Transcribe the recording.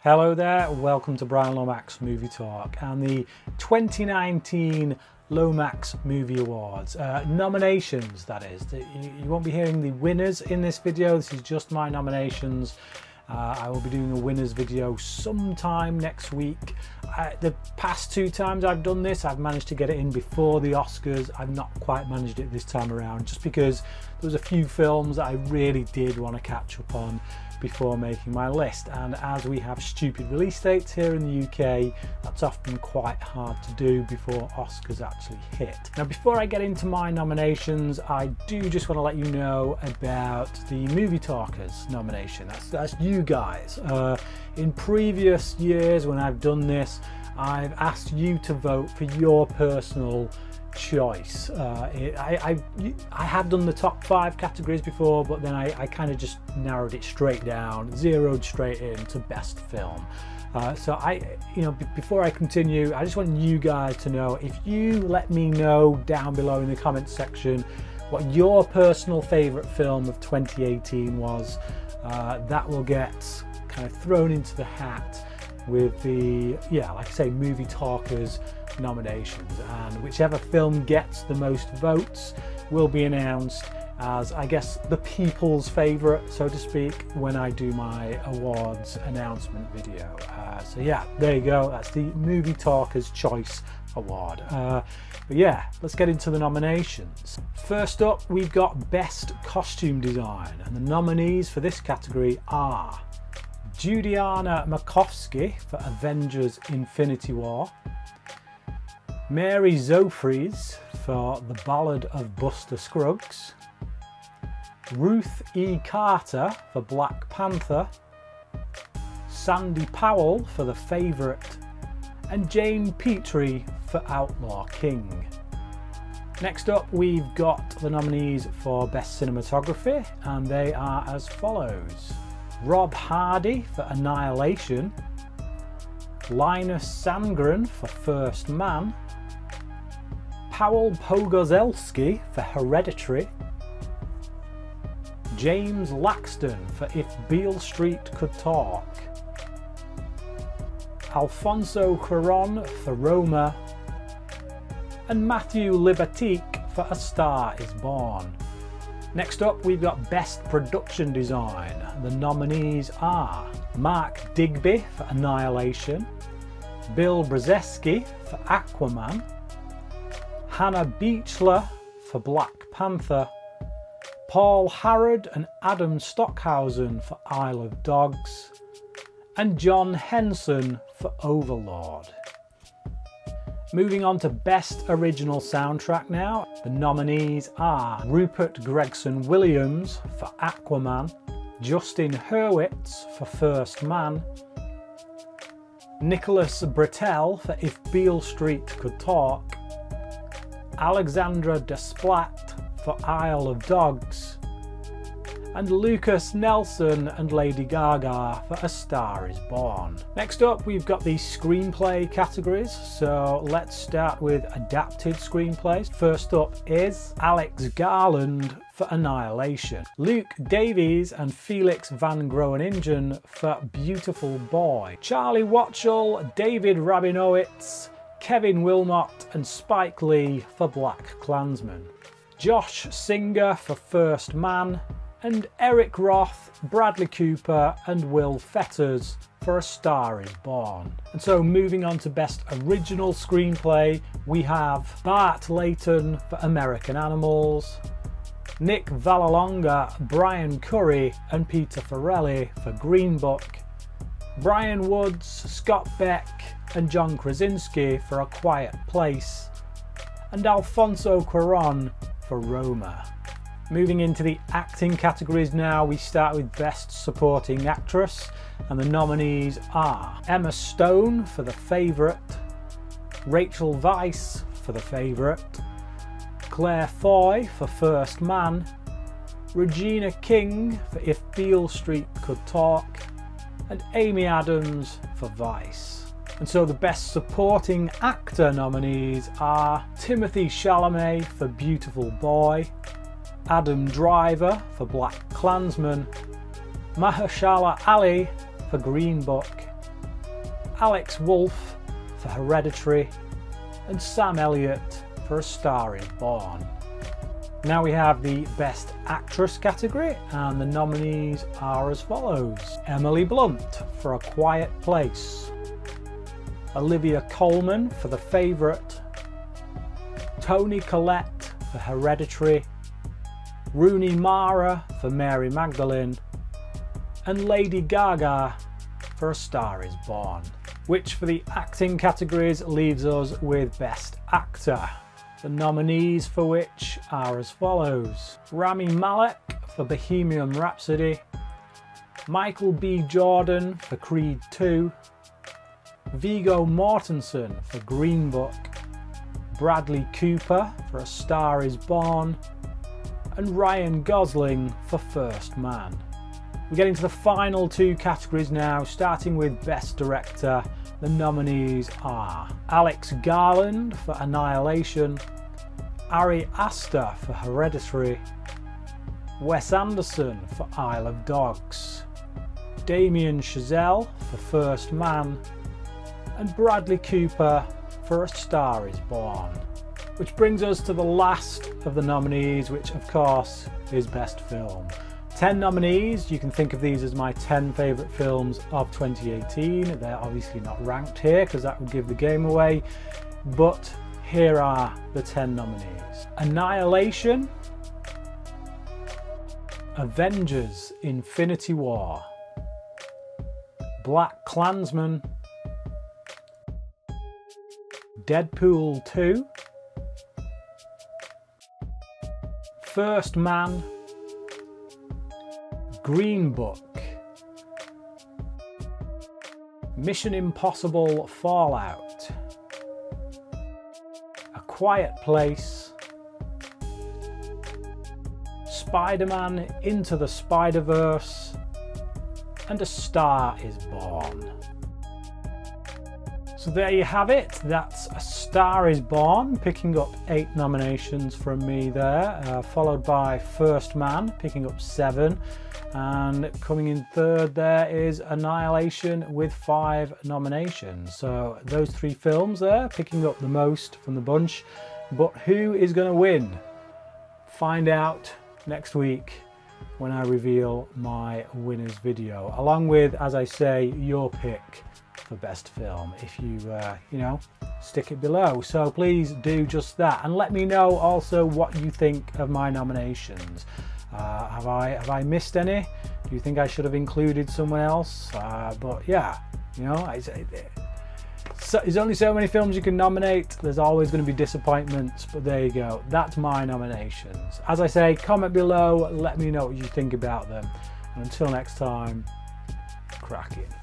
Hello there, welcome to Bryan Lomax Movie Talk and the 2019 Lomax Movie Awards. Nominations, that is. You won't be hearing the winners in this video, this is just my nominations. I will be doing a winners video sometime next week. The past two times I've done this, I've managed to get it in before the Oscars. I've not quite managed it this time around, just because there was a few films that I really did want to catch up on before making my list, and as we have stupid release dates here in the UK, that's often quite hard to do before Oscars actually hit. Now, before I get into my nominations, I do just want to let you know about the Movie Talkers nomination. That's you guys. In previous years when I've done this, I've asked you to vote for your personal choice. I have done the top 5 categories before, but then I kind of just narrowed it straight down, zeroed straight into best film. So before I continue, I just want you guys to know, if you let me know down below in the comments section what your personal favorite film of 2018 was, that will get kind of thrown into the hat with the, like I say, Movie Talkers nominations, and whichever film gets the most votes will be announced as, I guess, the people's favorite, so to speak, when I do my awards announcement video. So yeah, there you go, that's the Movie Talkers Choice Award. But yeah, let's get into the nominations. First up, we've got Best Costume Design, and the nominees for this category are Judianna Makovsky for Avengers Infinity War, Mary Zophres for The Ballad of Buster Scruggs, Ruth E. Carter for Black Panther, Sandy Powell for The Favourite, and Jane Petrie for Outlaw King. Next up, we've got the nominees for Best Cinematography, and they are as follows: Rob Hardy for Annihilation, Linus Sandgren for First Man, Powell Pogorzelski for Hereditary, James Laxton for If Beale Street Could Talk, Alfonso Cuarón for Roma, and Matthew Libatique for A Star Is Born. Next up, we've got Best Production Design. The nominees are Mark Digby for Annihilation, Bill Brzezinski for Aquaman, Hannah Beachler for Black Panther, Paul Harrod and Adam Stockhausen for Isle of Dogs, and John Henson for Overlord. Moving on to Best Original Soundtrack now. The nominees are Rupert Gregson Williams for Aquaman, Justin Hurwitz for First Man, Nicholas Britell for If Beale Street Could Talk, Alexandra Desplat for Isle of Dogs, and Lucas Nelson and Lady Gaga for A Star Is Born. Next up, we've got the screenplay categories, so let's start with adapted screenplays. First up is Alex Garland for Annihilation, Luke Davies and Felix van Groeningen for Beautiful Boy, Charlie Watchell, David Rabinowitz, Kevin Wilmot and Spike Lee for Black Klansman, Josh Singer for First Man, and Eric Roth, Bradley Cooper and Will Fetters for A Star Is Born. And so moving on to Best Original Screenplay, we have Bart Layton for American Animals, Nick Vallelonga, Brian Curry and Peter Farrelly for Green Book, Brian Woods, Scott Beck and John Krasinski for A Quiet Place, and Alfonso Cuarón for Roma. Moving into the acting categories now, we start with Best Supporting Actress, and the nominees are Emma Stone for The Favourite, Rachel Weisz for The Favourite, Claire Foy for First Man, Regina King for If Beale Street Could Talk, and Amy Adams for Vice. And so the Best Supporting Actor nominees are Timothée Chalamet for Beautiful Boy, Adam Driver for Black Klansman, Mahershala Ali for Green Book, Alex Wolff for Hereditary, and Sam Elliott for A Star Is Born. Now we have the Best Actress category, and the nominees are as follows. Emily Blunt for A Quiet Place, Olivia Colman for The Favourite, Toni Collette for Hereditary, Rooney Mara for Mary Magdalene, and Lady Gaga for A Star Is Born. Which for the acting categories leaves us with Best Actor. The nominees for which are as follows. Rami Malek for Bohemian Rhapsody, Michael B. Jordan for Creed 2, Viggo Mortensen for Green Book, Bradley Cooper for A Star Is Born, and Ryan Gosling for First Man. We're getting to the final two categories now, starting with Best Director. The nominees are Alex Garland for Annihilation, Ari Aster for Hereditary, Wes Anderson for Isle of Dogs, Damien Chazelle for First Man, and Bradley Cooper for A Star Is Born. Which brings us to the last of the nominees, which of course is Best Film. 10 nominees. You can think of these as my 10 favourite films of 2018. They're obviously not ranked here because that would give the game away, but here are the 10 nominees. Annihilation, Avengers Infinity War, Black Klansman, Deadpool 2, First Man, Green Book, Mission Impossible Fallout, A Quiet Place, Spider-Man Into the Spider-Verse, and A Star Is Born. So there you have it, that's A Star Is Born, picking up 8 nominations from me there, followed by First Man, picking up 7, and coming in third there is Annihilation with 5 nominations. So those 3 films there, picking up the most from the bunch. But who is going to win? Find out next week when I reveal my winners video, along with, as I say, your pick for best film, if you stick it below. So please do just that, and let me know also what you think of my nominations. Have I missed any? Do you think I should have included someone else? But yeah, there's only so many films you can nominate. There's always going to be disappointments, but there you go. That's my nominations. As I say, comment below, let me know what you think about them. And until next time, cracking.